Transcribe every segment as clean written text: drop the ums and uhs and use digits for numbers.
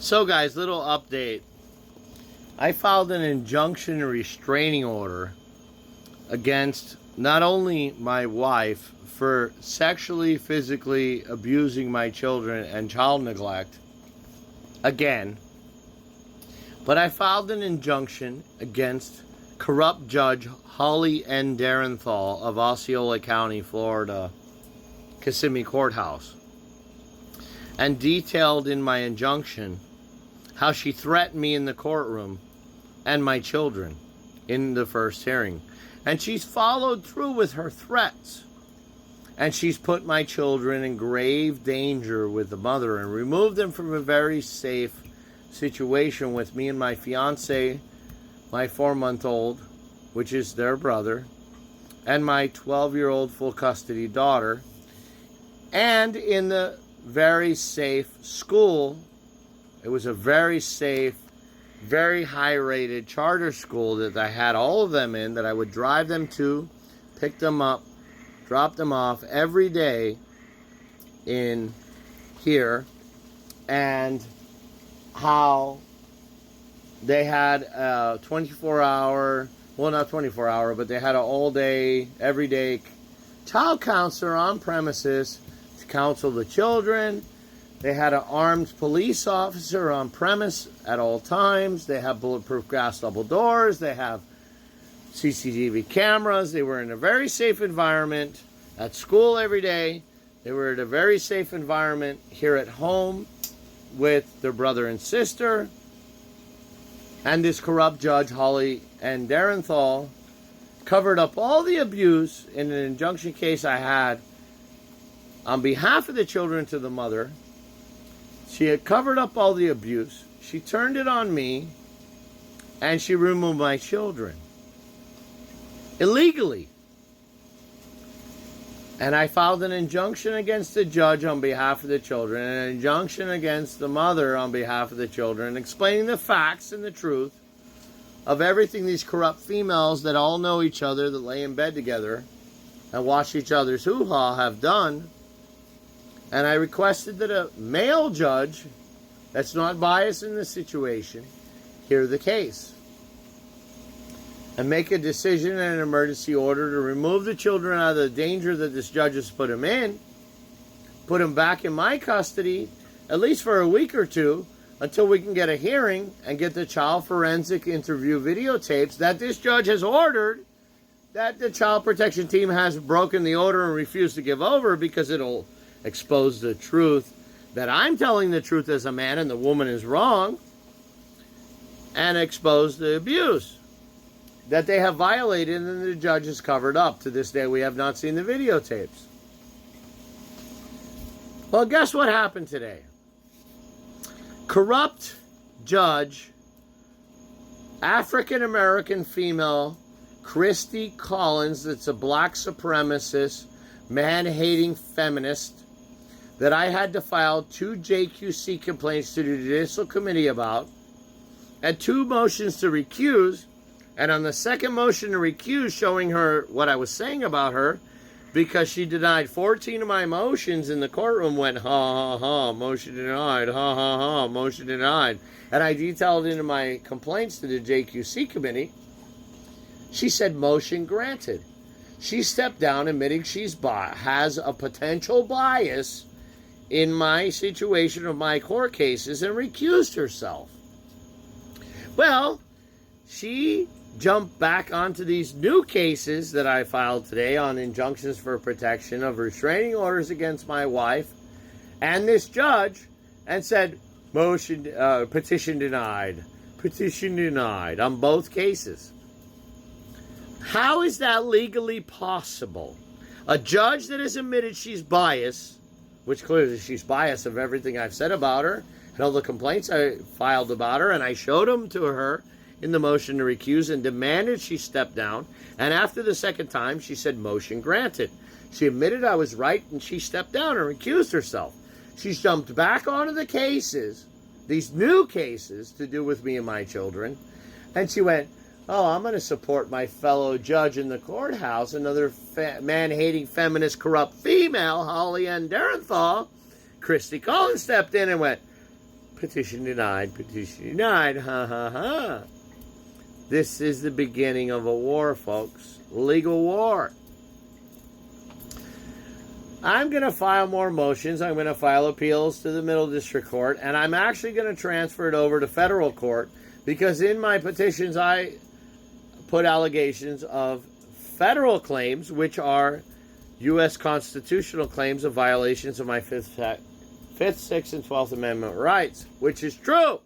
So guys, little update. I filed an injunction and restraining order against not only my wife for sexually, physically abusing my children and child neglect, again, but I filed an injunction against corrupt Judge Holly N Derenthal of Osceola County, Florida, Kissimmee Courthouse, and detailed in my injunction how she threatened me in the courtroom and my children in the first hearing. And she's followed through with her threats. And she's put my children in grave danger with the mother and removed them from a very safe situation with me and my fiance, my 4-month-old, which is their brother, and my 12-year-old full custody daughter, and in the very safe school. It was a very safe, very high-rated charter school that I had all of them in, that I would drive them to, pick them up, drop them off every day in here, and how they had a 24-hour, well, not 24-hour, but they had an all-day, everyday child counselor on premises to counsel the children. They had an armed police officer on premise at all times. They have bulletproof glass double doors. They have CCTV cameras. They were in a very safe environment at school every day. They were in a very safe environment here at home with their brother and sister. And this corrupt judge, Holly N Derenthal, covered up all the abuse in an injunction case I had on behalf of the children to the mother. She had covered up all the abuse. She turned it on me, and she removed my children illegally. And I filed an injunction against the judge on behalf of the children, and an injunction against the mother on behalf of the children, explaining the facts and the truth of everything these corrupt females that all know each other, that lay in bed together and watch each other's hoo-ha, have done. And I requested that a male judge that's not biased in this situation hear the case and make a decision and an emergency order to remove the children out of the danger that this judge has put them in, put them back in my custody, at least for a week or two, until we can get a hearing and get the child forensic interview videotapes that this judge has ordered, that the child protection team has broken the order and refused to give over because it'll expose the truth that I'm telling the truth as a man and the woman is wrong, and expose the abuse that they have violated and the judge has covered up. To this day, we have not seen the videotapes. Well, guess what happened today? Corrupt judge, African-American female, Christy Collins, that's a black supremacist, man-hating feminist, that I had to file 2 JQC complaints to the Judicial Committee about, and 2 motions to recuse, and on the second motion to recuse, showing her what I was saying about her, because she denied 14 of my motions in the courtroom, went, ha, ha, ha, motion denied, ha, ha, ha, motion denied. And I detailed into my complaints to the JQC committee, she said motion granted. She stepped down admitting she's has a potential bias in my situation of my court cases and recused herself. Well, she jumped back onto these new cases that I filed today on injunctions for protection of restraining orders against my wife and this judge, and said petition denied on both cases. How is that legally possible? A judge that has admitted she's biased, which clearly she's biased of everything I've said about her and all the complaints I filed about her, and I showed them to her in the motion to recuse and demanded she step down. And after the second time, she said motion granted. She admitted I was right, and she stepped down and recused herself. She's jumped back onto the cases, these new cases to do with me and my children, and she went, oh, I'm going to support my fellow judge in the courthouse, another man-hating, feminist, corrupt female, Holly N Derenthal. Christy Collins stepped in and went, petition denied, petition denied, ha ha ha. This is the beginning of a war, folks. Legal war. I'm going to file more motions. I'm going to file appeals to the Middle District Court, and I'm actually going to transfer it over to federal court because in my petitions I put allegations of federal claims, which are U.S. constitutional claims of violations of my Fifth, 6th, and 12th Amendment rights, which is true.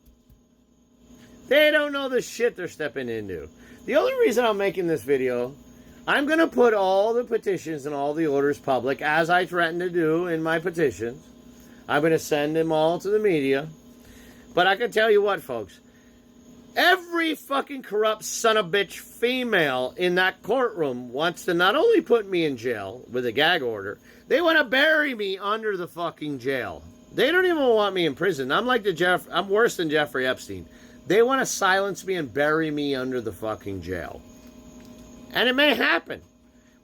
They don't know the shit they're stepping into. The only reason I'm making this video, I'm going to put all the petitions and all the orders public, as I threatened to do in my petitions. I'm going to send them all to the media. But I can tell you what, folks. Every fucking corrupt son of a bitch female in that courtroom wants to not only put me in jail with a gag order, they want to bury me under the fucking jail. They don't even want me in prison. I'm worse than Jeffrey Epstein. They want to silence me and bury me under the fucking jail. And it may happen.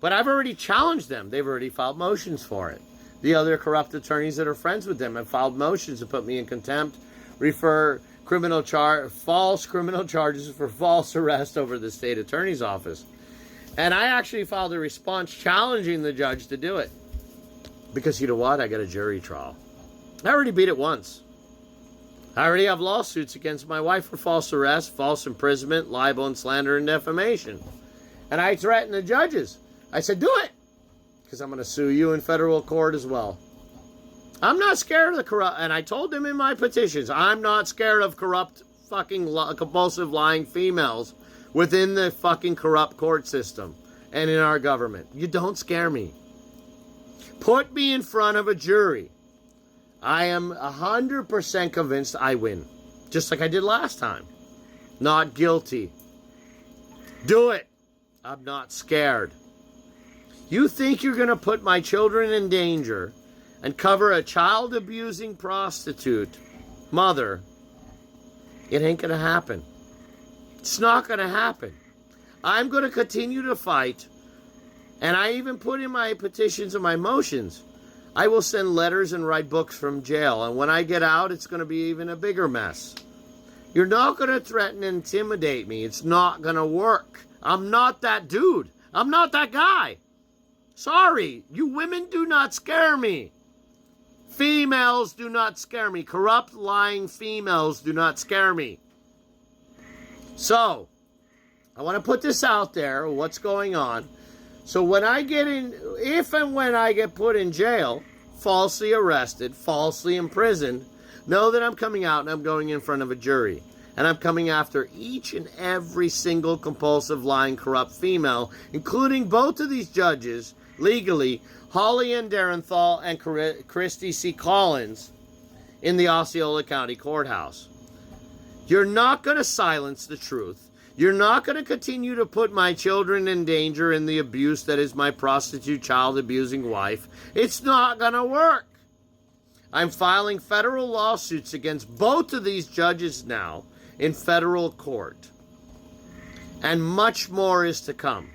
But I've already challenged them. They've already filed motions for it. The other corrupt attorneys that are friends with them have filed motions to put me in contempt, refer false criminal charges for false arrest over the state attorney's office. And I actually filed a response challenging the judge to do it. Because you know what? I got a jury trial. I already beat it once. I already have lawsuits against my wife for false arrest, false imprisonment, libel and slander and defamation. And I threatened the judges. I said, do it. Because I'm going to sue you in federal court as well. I'm not scared of the corrupt, and I told them in my petitions, I'm not scared of corrupt, fucking compulsive lying females within the fucking corrupt court system and in our government. You don't scare me. Put me in front of a jury. I am 100% convinced I win. Just like I did last time. Not guilty. Do it. I'm not scared. You think you're going to put my children in danger and cover a child-abusing prostitute mother? It ain't going to happen. It's not going to happen. I'm going to continue to fight. And I even put in my petitions and my motions, I will send letters and write books from jail. And when I get out, it's going to be even a bigger mess. You're not going to threaten and intimidate me. It's not going to work. I'm not that dude. I'm not that guy. Sorry. You women do not scare me. Females do not scare me. Corrupt, lying females do not scare me. So, I want to put this out there, what's going on. So when I get in, if and when I get put in jail, falsely arrested, falsely imprisoned, know that I'm coming out and I'm going in front of a jury. And I'm coming after each and every single compulsive, lying, corrupt female, including both of these judges, legally, Holly N Derenthal and Christy C. Collins in the Osceola County Courthouse. You're not going to silence the truth. You're not going to continue to put my children in danger in the abuse that is my prostitute, child-abusing wife. It's not going to work. I'm filing federal lawsuits against both of these judges now in federal court. And much more is to come.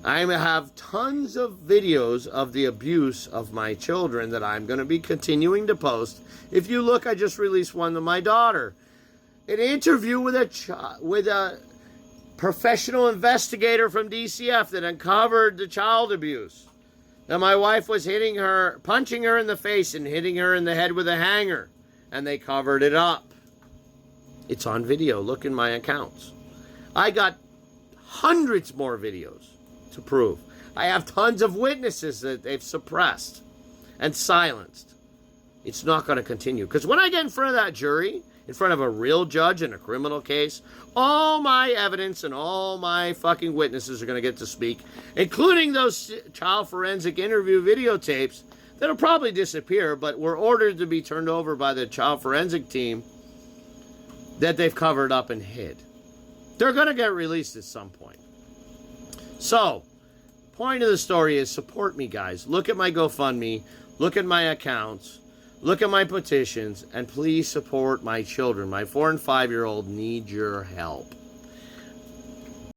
I have tons of videos of the abuse of my children that I'm going to be continuing to post. If you look, I just released one to my daughter. An interview with a professional investigator from DCF that uncovered the child abuse. That my wife was hitting her, punching her in the face and hitting her in the head with a hanger. And they covered it up. It's on video. Look in my accounts. I got hundreds more videos to prove. I have tons of witnesses that they've suppressed and silenced. It's not going to continue. Because when I get in front of that jury, in front of a real judge in a criminal case, all my evidence and all my fucking witnesses are going to get to speak, including those child forensic interview videotapes that'll probably disappear, but were ordered to be turned over by the child forensic team that they've covered up and hid. They're going to get released at some point. So, point of the story is support me, guys. Look at my GoFundMe. Look at my accounts. Look at my petitions. And please support my children. My 4- and 5-year-old need your help.